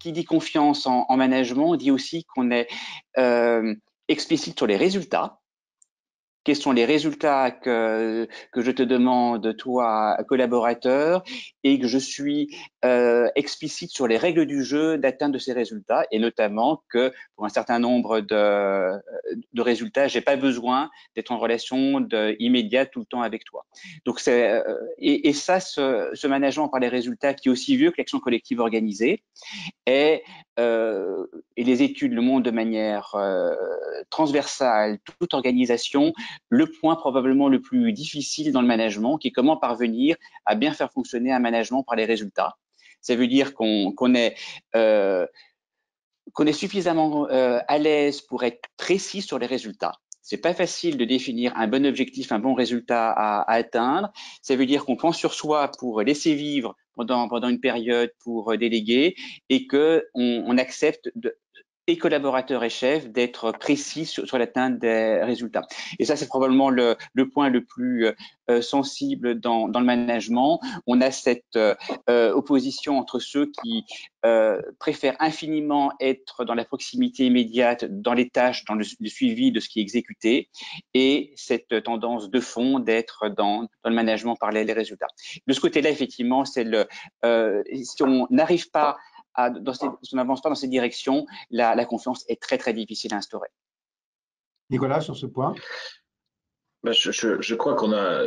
qui dit confiance en management dit aussi qu'on est explicite sur les résultats. Quels sont les résultats que je te demande, toi, collaborateur, et que je suis explicite sur les règles du jeu d'atteinte de ces résultats, et notamment que pour un certain nombre de résultats, j'ai pas besoin d'être en relation immédiate tout le temps avec toi. Donc et ça, ce management par les résultats qui est aussi vieux que l'action collective organisée, et les études le montrent de manière transversale, toute organisation, le point probablement le plus difficile dans le management, qui est comment parvenir à bien faire fonctionner un management par les résultats. Ça veut dire qu'on est suffisamment à l'aise pour être précis sur les résultats. C'est pas facile de définir un bon objectif, un bon résultat à atteindre. Ça veut dire qu'on pense sur soi pour laisser vivre pendant une période, pour déléguer, et que on accepte et collaborateurs et chefs d'être précis sur l'atteinte des résultats. Et ça, c'est probablement le point le plus sensible dans le management. On a cette opposition entre ceux qui préfèrent infiniment être dans la proximité immédiate, dans les tâches, dans le suivi de ce qui est exécuté, et cette tendance de fond d'être dans le management par les résultats. De ce côté-là, effectivement, c'est si on n'arrive pas si on n'avance pas dans cette direction, la confiance est très, très difficile à instaurer. Nicolas, sur ce point? Je crois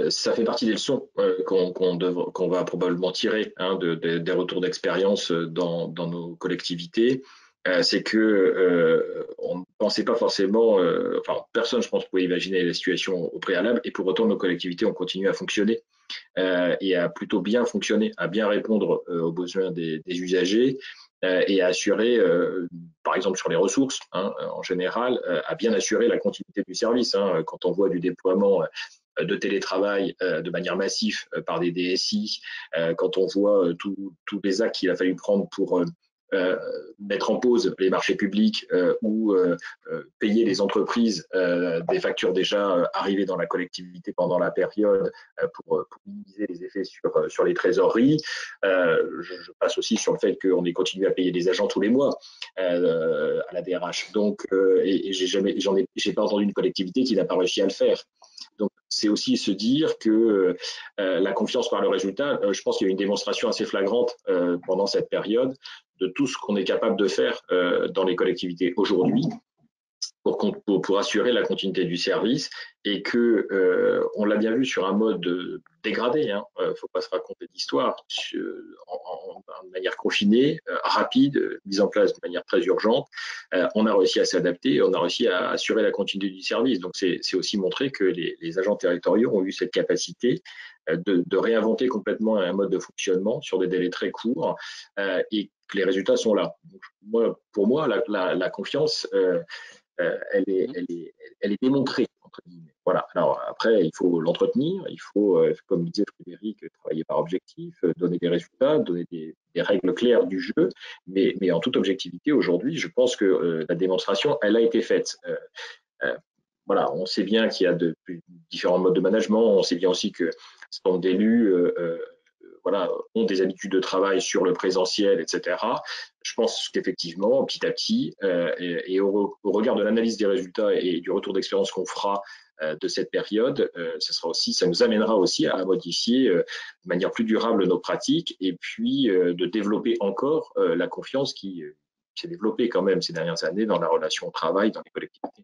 ça fait partie des leçons qu'on va probablement tirer des retours d'expérience dans nos collectivités. C'est que on ne pensait pas forcément, enfin personne, je pense, pouvait imaginer la situation au préalable, et pour autant nos collectivités ont continué à fonctionner et à plutôt bien fonctionner, à bien répondre aux besoins des usagers. Et à assurer, par exemple sur les ressources, en général, à bien assurer la continuité du service. Quand on voit du déploiement de télétravail de manière massive par des DSI, quand on voit tous les actes qu'il a fallu prendre pour mettre en pause les marchés publics ou payer les entreprises des factures déjà arrivées dans la collectivité pendant la période pour minimiser les effets sur les trésoreries. Je passe aussi sur le fait qu'on ait continué à payer des agents tous les mois à la DRH. Donc, et j'ai pas entendu une collectivité qui n'a pas réussi à le faire. Donc, c'est aussi se dire que la confiance par le résultat, je pense qu'il y a une démonstration assez flagrante pendant cette période de tout ce qu'on est capable de faire dans les collectivités aujourd'hui pour assurer la continuité du service, et que on l'a bien vu sur un mode dégradé, faut pas se raconter d'histoire, de manière confinée, rapide, mise en place de manière très urgente, on a réussi à s'adapter, on a réussi à assurer la continuité du service. Donc c'est aussi montrer que les agents territoriaux ont eu cette capacité de réinventer complètement un mode de fonctionnement sur des délais très courts, et que les résultats sont là. Donc, pour moi, la confiance, elle est démontrée, entre guillemets. Voilà. Alors après, il faut l'entretenir, il faut, comme disait Frédéric, travailler par objectif, donner des résultats, donner des règles claires du jeu, mais en toute objectivité, aujourd'hui, je pense que la démonstration, elle a été faite. Voilà, on sait bien qu'il y a différents modes de management, on sait bien aussi que certain nombre d'élus ont des habitudes de travail sur le présentiel, etc. Je pense qu'effectivement, petit à petit, et au regard de l'analyse des résultats et du retour d'expérience qu'on fera de cette période, ça nous amènera aussi à modifier de manière plus durable nos pratiques, et puis de développer encore la confiance qui s'est développée quand même ces dernières années dans la relation au travail, dans les collectivités.